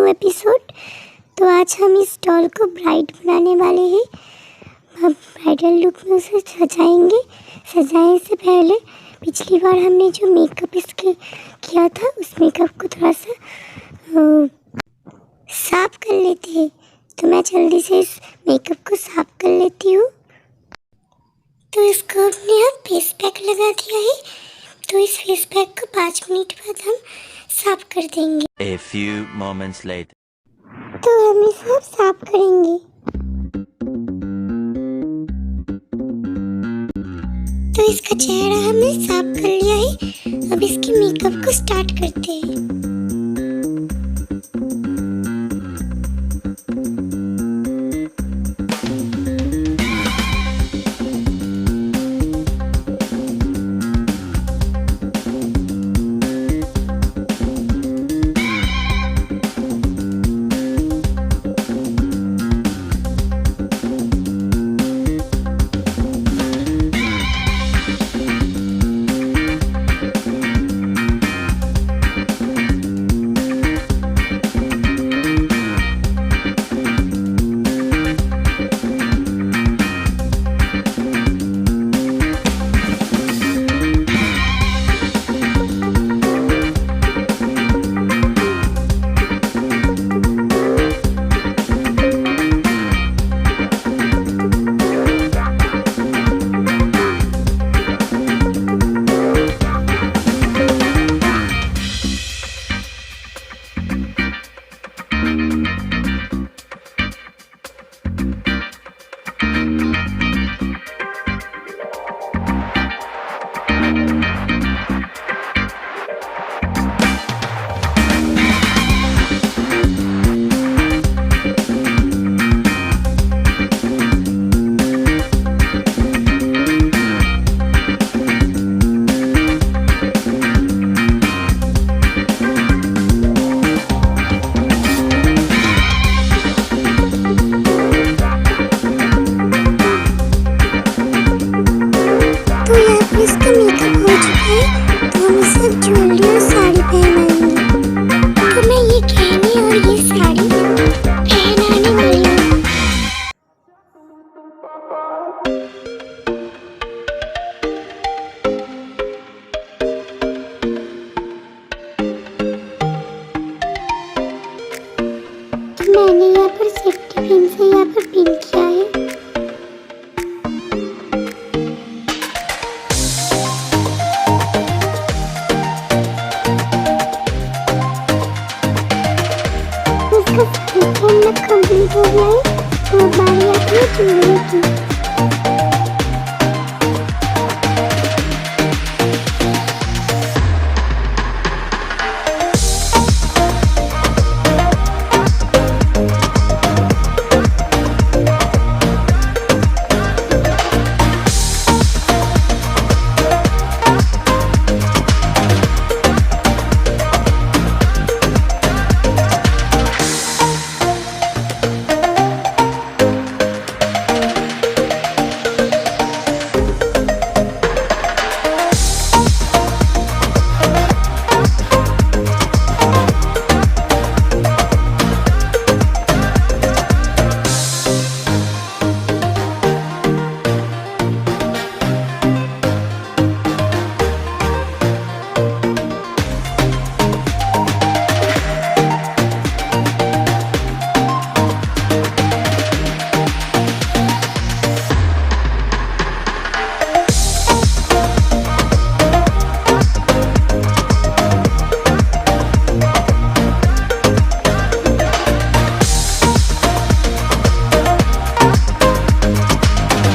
New episode. तो आज हम इस डॉल को ब्राइड बनाने वाले हैं। हम ब्राइडल लुक में उसे सजाएंगे। सजाने से पहले पिछली बार हमने जो मेकअप इसके किया था उस मेकअप को थोड़ा सा साफ कर लेते हैं। तो मैं जल्दी से इस मेकअप को साफ कर लेती हूँ। तो इसको हमने अब फेस पैक लगा दिया है। तो इस फेस पैक को 5 मिनट बाद हम साफ कर देंगे। A few moments later. तो हम इसे अब साफ करेंगे। तो इसका चेहरा हमने साफ कर लिया है। अब इसके मेकअप को स्टार्ट करते हैं। इसका मेकअप हो चुका है। तो हम इसे ज्वेलरी और साड़ी पहनाएंगे। तो मैं ये गहने और ये साड़ी पहनाने वाली हूँ। मैंने यहाँ पर सेफ्टी पिन से यहाँ पर पिन किया है। कंप्लीट हो गया है। तो बारी आती है ज्वेलरी की।